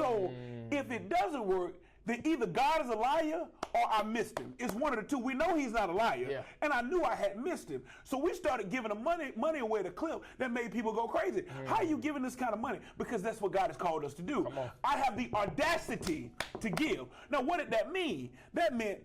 so if it doesn't work, then either God is a liar or I missed him. It's one of the two. We know he's not a liar, and I knew I had missed him. So we started giving the money away to Clip that made people go crazy. How are you giving this kind of money? Because that's what God has called us to do. I have the audacity to give. Now, what did that mean? That meant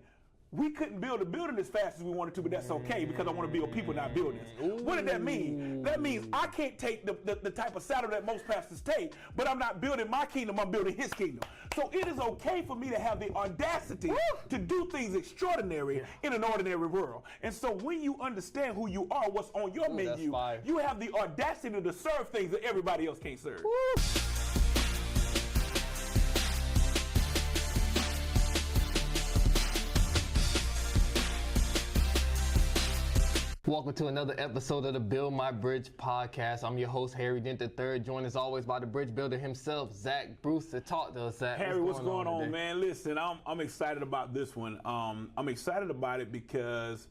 we couldn't build a building as fast as we wanted to, but that's okay because I want to build people, not buildings. What did that mean? That means I can't take the type of saddle that most pastors take, but I'm not building my kingdom, I'm building his kingdom. So it is okay for me to have the audacity to do things extraordinary in an ordinary world. And so when you understand who you are, what's on your menu, you have the audacity to serve things that everybody else can't serve. Welcome to another episode of the Build My Bridge podcast. I'm your host, Harry Dent III, joined as always by the bridge builder himself, Zach Bruce, to talk to us. Zach, Harry, what's going on, man? Listen, I'm excited about this one. I'm excited about it because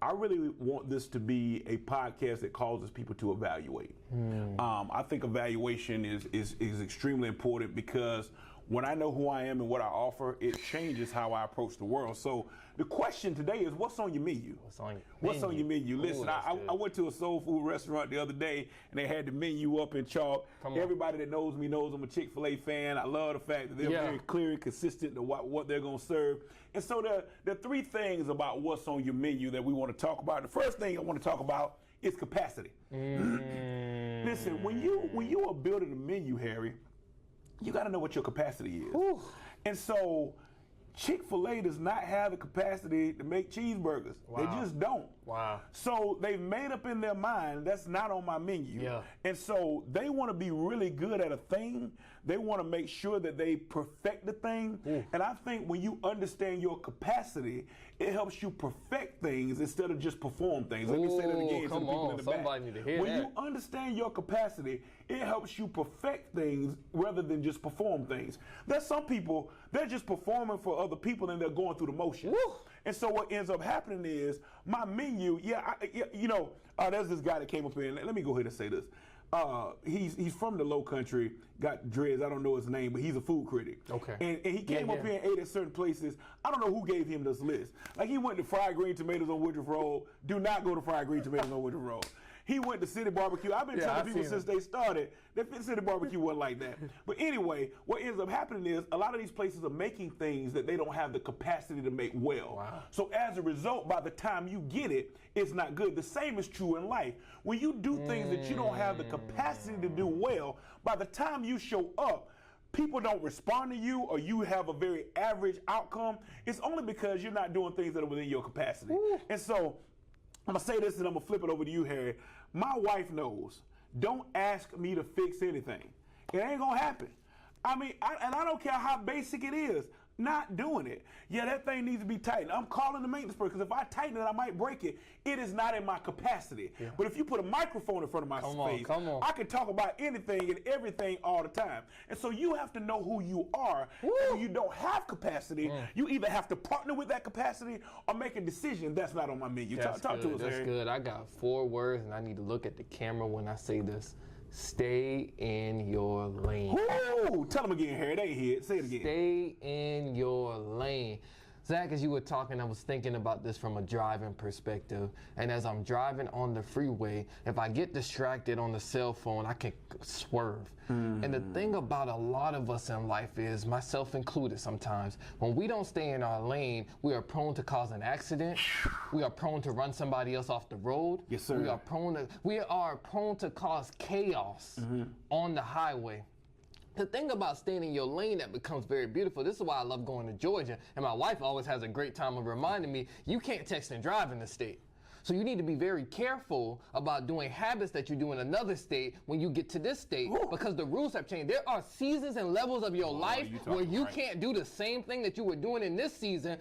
I really want this to be a podcast that causes people to evaluate. I think evaluation is extremely important because when I know who I am and what I offer, it changes how I approach the world. So the question today is, what's on your menu? What's on your menu? Listen, I went to a soul food restaurant the other day, and they had the menu up in chalk. Everybody that knows me knows I'm a Chick-fil-A fan. I love the fact that they're very clear and consistent to what they're going to serve. And so there are three things about what's on your menu that we want to talk about. The first thing I want to talk about is capacity. Listen, when you are building a menu, Harry, you got to know what your capacity is. And so Chick-fil-A does not have the capacity to make cheeseburgers. They just don't. So they've made up in their mind, that's not on my menu. And so they want to be really good at a thing. They want to make sure that they perfect the thing. And I think when you understand your capacity, it helps you perfect things instead of just perform things. Let me say that again to the people in the back. Need to hear when you understand your capacity, it helps you perfect things rather than just perform things. There's some people, they're just performing for other people and they're going through the motions. And so what ends up happening is my menu, there's this guy that came up here, and let me go ahead and say this. He's from the low country, got dreads, I don't know his name, but he's a food critic. And he came up here and ate at certain places. I don't know who gave him this list. Like he went to Fried Green Tomatoes on Woodruff Road. Do not go to Fried Green Tomatoes on Woodruff Road. He went to City Barbecue. I've been telling people since they started that City Barbecue wasn't like that. But anyway, what ends up happening is a lot of these places are making things that they don't have the capacity to make well. So as a result, by the time you get it, it's not good. The same is true in life. When you do things that you don't have the capacity to do well, by the time you show up, people don't respond to you or you have a very average outcome. It's only because you're not doing things that are within your capacity. And so I'm going to say this and I'm going to flip it over to you, Harry. My wife knows, don't ask me to fix anything. It ain't going to happen. I mean, I don't care how basic it is. Not doing it. Yeah, that thing needs to be tightened. I'm calling the maintenance person because if I tighten it, I might break it. It is not in my capacity. But if you put a microphone in front of my face, I can talk about anything and everything all the time. And so you have to know who you are. And when you don't have capacity, you either have to partner with that capacity or make a decision that's not on my menu. Talk to us, Harry. That's good. I got 4 words and I need to look at the camera when I say this. Stay in your lane. Tell them again, Harry. They hear it. Say it again. Stay in your lane. Zach, as you were talking, I was thinking about this from a driving perspective. And as I'm driving on the freeway, if I get distracted on the cell phone, I can swerve. And the thing about a lot of us in life is, myself included sometimes, when we don't stay in our lane, we are prone to cause an accident. We are prone to run somebody else off the road. Yes, sir. We are prone to cause chaos on the highway. The thing about staying in your lane that becomes very beautiful, this is why I love going to Georgia, and my wife always has a great time of reminding me, you can't text and drive in the state. So you need to be very careful about doing habits that you do in another state when you get to this state, because the rules have changed. There are seasons and levels of your life where you can't do the same thing that you were doing in this season.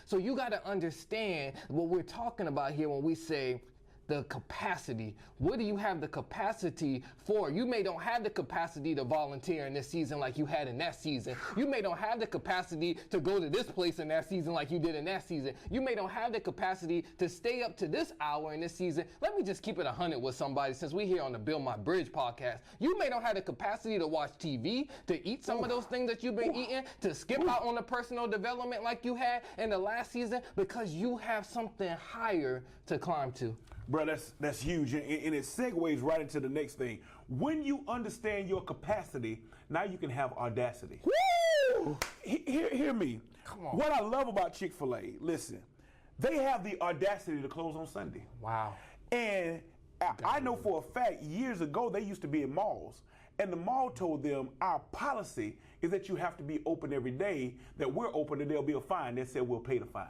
So you got to understand what we're talking about here when we say, the capacity. What do you have the capacity for? You may don't have the capacity to volunteer in this season like you had in that season. You may don't have the capacity to go to this place in that season like you did in that season. You may don't have the capacity to stay up to this hour in this season. Let me just keep it 100 with somebody since we here on the Build My Bridge podcast. You may not have the capacity to watch TV, to eat some of those things that you've been eating, to skip out on the personal development like you had in the last season because you have something higher to climb to. Bro, that's huge, and it segues right into the next thing. When you understand your capacity, now you can have audacity. Woo! Hear me. Come on. What I love about Chick-fil-A, listen, they have the audacity to close on Sunday. Wow. And I know for a fact, years ago, they used to be in malls, and the mall told them, our policy is that you have to be open every day, that we're open and there'll be a fine. They said, we'll pay the fine.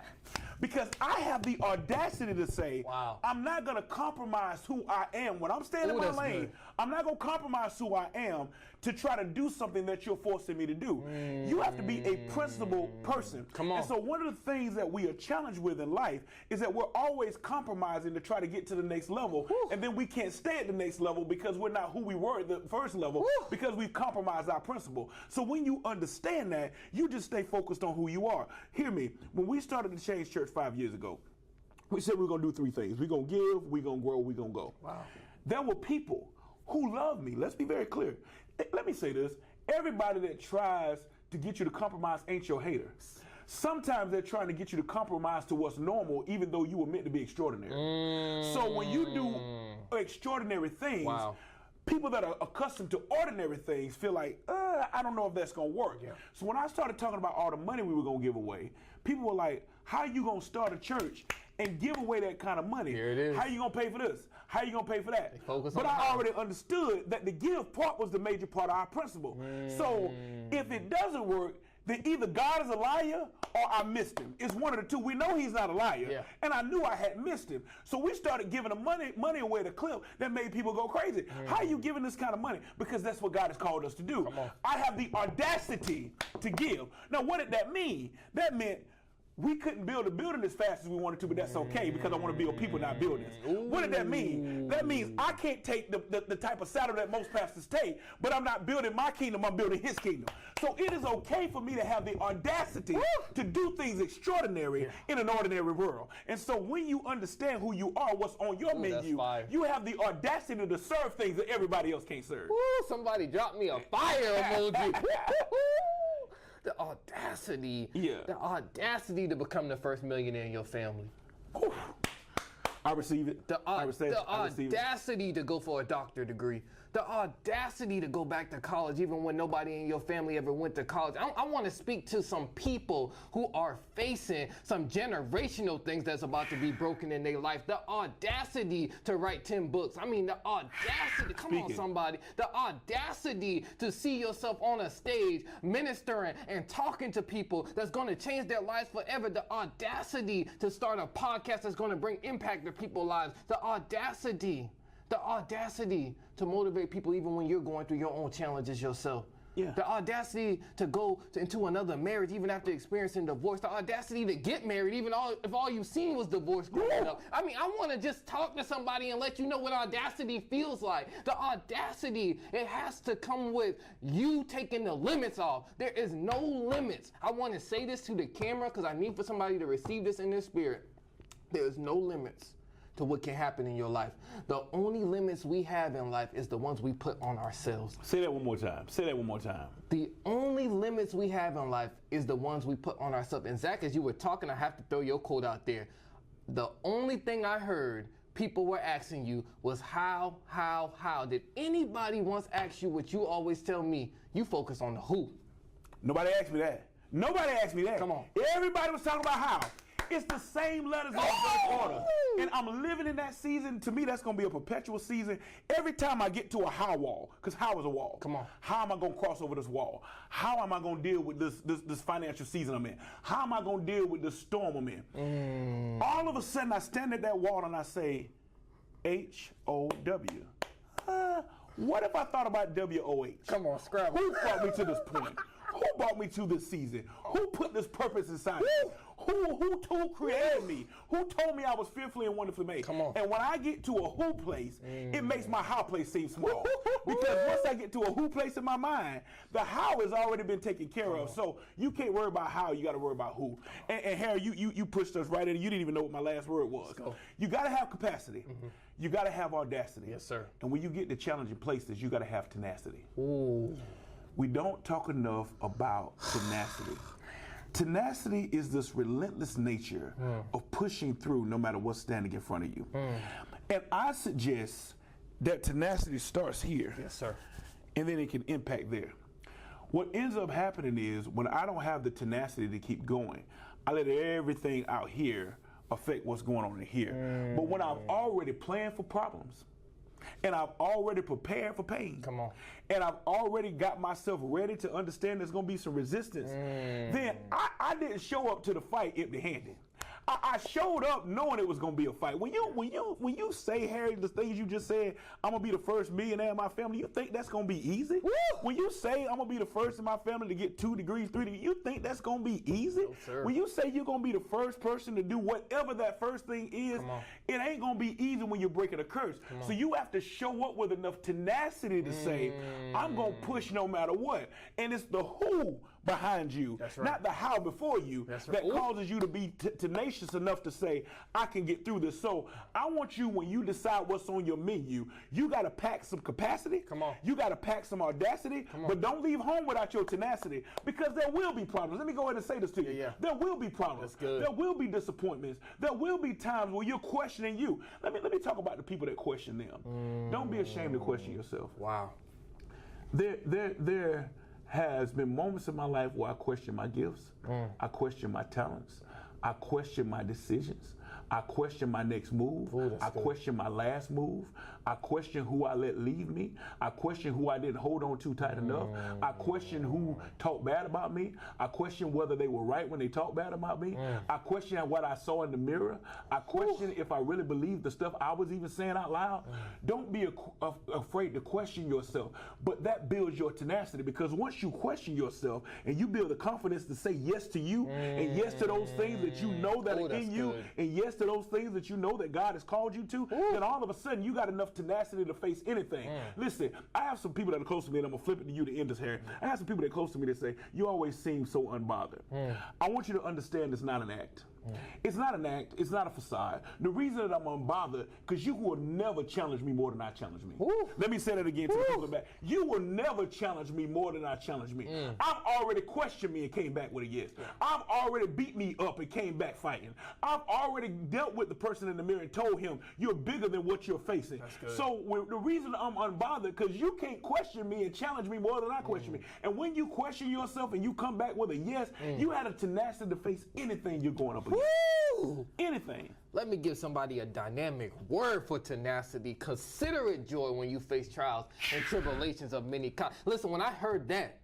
Because I have the audacity to say, wow, I'm not going to compromise who I am. When I'm staying in my lane, good. I'm not going to compromise who I am to try to do something that you're forcing me to do. You have to be a principled person. Come on. And so one of the things that we are challenged with in life is that we're always compromising to try to get to the next level. Woo. And then we can't stay at the next level because we're not who we were at the first level. Woo. Because we've compromised our principle. So when you understand that, you just stay focused on who you are. Hear me. When we started the Change Church 5 years ago, we said we're going to do three things. We're going to give, we're going to grow, we're going to go. Wow. There were people who loved me. Let's be very clear. Let me say this. Everybody that tries to get you to compromise ain't your hater. Sometimes they're trying to get you to compromise to what's normal, even though you were meant to be extraordinary. So when you do extraordinary things, wow, people that are accustomed to ordinary things feel like, I don't know if that's going to work. Yeah. So when I started talking about all the money we were going to give away, people were like, how are you going to start a church and give away that kind of money? Here it is. How are you going to pay for this? How are you going to pay for that? Focus But on I already understood that the give part was the major part of our principle. So if it doesn't work, then either God is a liar or I missed him. It's one of the two. We know he's not a liar. Yeah. And I knew I had missed him. So we started giving the money away at a clip that made people go crazy. How are you giving this kind of money? Because that's what God has called us to do. Come on. I have the audacity to give. Now, what did that mean? That meant we couldn't build a building as fast as we wanted to, but that's okay because I want to build people, not buildings. What did that mean? That means I can't take the type of salary that most pastors take, but I'm not building my kingdom, I'm building his kingdom. So it is okay for me to have the audacity to do things extraordinary in an ordinary world. And so when you understand who you are, what's on your menu, you have the audacity to serve things that everybody else can't serve. Woo, somebody dropped me a fire emoji. The audacity, the audacity to become the first millionaire in your family. Whew. I receive it. The audacity to go for a doctorate degree. The audacity to go back to college even when nobody in your family ever went to college. I want to speak to some people who are facing some generational things that's about to be broken in their life. The audacity to write 10 books. I mean, the audacity. Come on, somebody. The audacity to see yourself on a stage ministering and talking to people that's going to change their lives forever. The audacity to start a podcast that's going to bring impact to people's lives. The audacity to motivate people even when you're going through your own challenges yourself. Yeah. The audacity to go into another marriage even after experiencing divorce. The audacity to get married even if all you've seen was divorce growing up. I mean, I want to just talk to somebody and let you know what audacity feels like. The audacity, it has to come with you taking the limits off. There is no limits. I want to say this to the camera because I need for somebody to receive this in their spirit. There is no limits to what can happen in your life. The only limits we have in life is the ones we put on ourselves. Say that one more time. Say that one more time. The only limits we have in life is the ones we put on ourselves. And Zach, as you were talking, I have to throw your quote out there. The only thing I heard people were asking you was how. Did anybody once ask you what you always tell me? You focus on the who. Nobody asked me that. Nobody asked me that. Come on. Everybody was talking about how. It's the same letters in reverse order. And I'm living in that season. To me, that's going to be a perpetual season. Every time I get to a how wall, because how is a wall? Come on. How am I going to cross over this wall? How am I going to deal with this financial season I'm in? How am I going to deal with this storm I'm in? All of a sudden, I stand at that wall and I say, H-O-W. What if I thought about W-O-H? Come on, Scrabble. Who brought me to this point? Who brought me to this season? Who put this purpose inside me? Who created me? Who told me I was fearfully and wonderfully made? Come on. And when I get to a who place, it makes my how place seem small. Because once I get to a who place in my mind, the how has already been taken care of. So you can't worry about how, you got to worry about who. And Harry, you pushed us right in. You didn't even know what my last word was. You got to have capacity. You got to have audacity. Yes, sir. And when you get to challenging places, you got to have tenacity. Ooh. We don't talk enough about tenacity. Tenacity is this relentless nature of pushing through no matter what's standing in front of you. And I suggest that tenacity starts here. Yes, sir. And then it can impact there. What ends up happening is when I don't have the tenacity to keep going, I let everything out here affect what's going on in here. But when I've already planned for problems, and I've already prepared for pain. Come on. And I've already got myself ready to understand there's going to be some resistance. Then I didn't show up to the fight empty-handed. I showed up knowing it was going to be a fight. When you say, Harry, the things you just said, I'm going to be the first millionaire in my family, you think that's going to be easy? Woo! When you say I'm going to be the first in my family to get 2 degrees, 3 degrees, you think that's going to be easy? No, sir. When you say you're going to be the first person to do whatever that first thing is, it ain't going to be easy when you're breaking a curse. So you have to show up with enough tenacity to say, I'm going to push no matter what. And it's the who behind you, not the how before you, that causes you to be tenacious enough to say, I can get through this. So I want you, when you decide what's on your menu, you got to pack some capacity. You got to pack some audacity, but don't leave home without your tenacity, because there will be problems. Let me go ahead and say this to you. There will be problems. There will be disappointments. There will be times where you're questioning you. Let me talk about the people that question them. Don't be ashamed to question yourself. Wow. There has been moments in my life where I question my gifts, I question my talents, I question my decisions, I question my next move, I question my last move, I question who I let leave me, I question who I didn't hold on to tight enough, I question who talked bad about me, I question whether they were right when they talked bad about me, I question what I saw in the mirror, I question if I really believed the stuff I was even saying out loud. Don't be afraid to question yourself, but that builds your tenacity, because once you question yourself and you build the confidence to say yes to you and yes to those things that you know that are in you and yes to those things that you know that God has called you to, then all of a sudden you got enough tenacity to face anything. Listen, I have some people that are close to me, and I'm gonna flip it to you to end this, Harry. I have some people that are close to me that say, you always seem so unbothered. I want you to understand it's not an act. It's not an act, it's not a facade. The reason that I'm unbothered, because you will never challenge me more than I challenge me. Let me say that again to the people back. You will never challenge me more than I challenge me. I've already questioned me and came back with a yes. I've already beat me up and came back fighting. I've already dealt with the person in the mirror and told him, you're bigger than what you're facing. So the reason I'm unbothered, because you can't question me and challenge me more than I question me. And when you question yourself and you come back with a yes, you had a tenacity to face anything you're going up against. Anything. Let me give somebody a dynamic word for tenacity. Consider it joy when you face trials and tribulations of many kinds. Listen, when I heard that,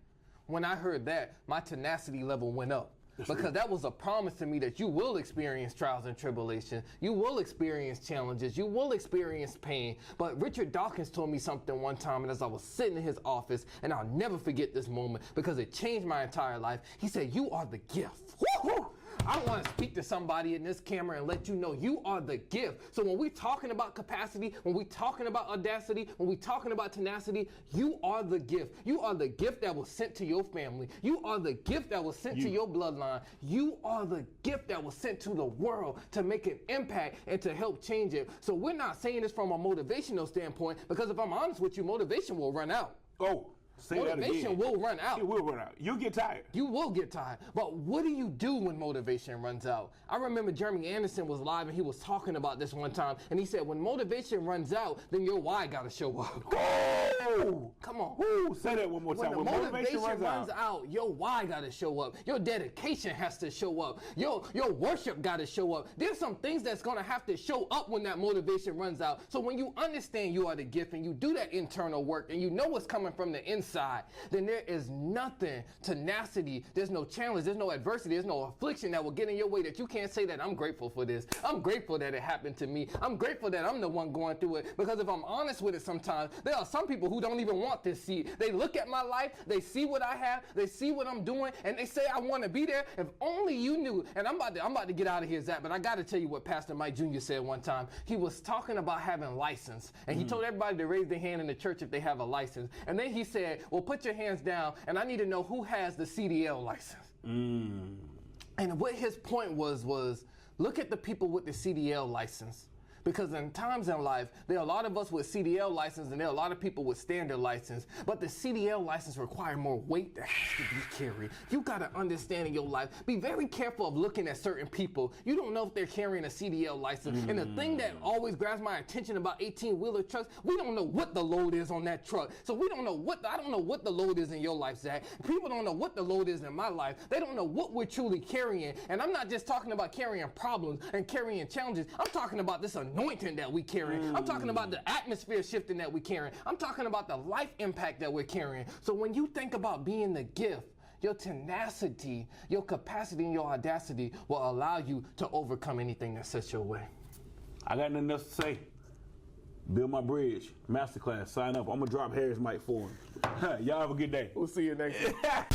my tenacity level went up. Because that was a promise to me that you will experience trials and tribulations. You will experience challenges. You will experience pain. But Richard Dawkins told me something one time, and as I was sitting in his office, and I'll never forget this moment because it changed my entire life. He said, you are the gift. Woo-hoo! I want to speak to somebody in this camera and let you know you are the gift. So when we're talking about capacity, when we're talking about audacity, when we're talking about tenacity, you are the gift. You are the gift that was sent to your family. You are the gift that was sent to your bloodline. You are the gift that was sent to the world to make an impact and to help change it. So we're not saying this from a motivational standpoint, because if I'm honest with you, motivation will run out. Motivation will run out. It will run out. You'll get tired. You will get tired. But what do you do when motivation runs out? I remember Jeremy Anderson was live and he was talking about this one time, and he said, when motivation runs out, then your why got to show up. Oh! Come on. Ooh, say that one more time. When motivation runs out, your why got to show up. Your dedication has to show up. Your worship got to show up. There's some things that's going to have to show up when that motivation runs out. So when you understand you are the gift and you do that internal work and you know what's coming from the inside, inside, then there is nothing, tenacity, there's no challenge, there's no adversity, there's no affliction that will get in your way that you can't say that I'm grateful for this. I'm grateful that it happened to me. I'm grateful that I'm the one going through it. Because if I'm honest with it sometimes, there are some people who don't even want this seat. They look at my life, they see what I have, they see what I'm doing, and they say I want to be there. If only you knew. And I'm about to get out of here, Zach, but I got to tell you what Pastor Mike Jr. said one time. He was talking about having license, and he told everybody to raise their hand in the church if they have a license. And then he said, well, put your hands down, and I need to know who has the CDL license. And what his point was look at the people with the CDL license. Because in times in life, there are a lot of us with CDL license and there are a lot of people with standard license. But the CDL license requires more weight that has to be carried. You got to understand in your life, be very careful of looking at certain people. You don't know if they're carrying a CDL license. And the thing that always grabs my attention about 18-wheeler trucks, we don't know what the load is on that truck. So we don't know I don't know what the load is in your life, Zach. People don't know what the load is in my life. They don't know what we're truly carrying. And I'm not just talking about carrying problems and carrying challenges. I'm talking about this anointing that we carry. I'm talking about the atmosphere shifting that we carry. I'm talking about the life impact that we're carrying. So when you think about being the gift, your tenacity, your capacity, and your audacity will allow you to overcome anything that sets your way. I got nothing else to say. Build My Bridge, masterclass, sign up. I'm going to drop Harris Mike for him. Y'all have a good day. We'll see you next time.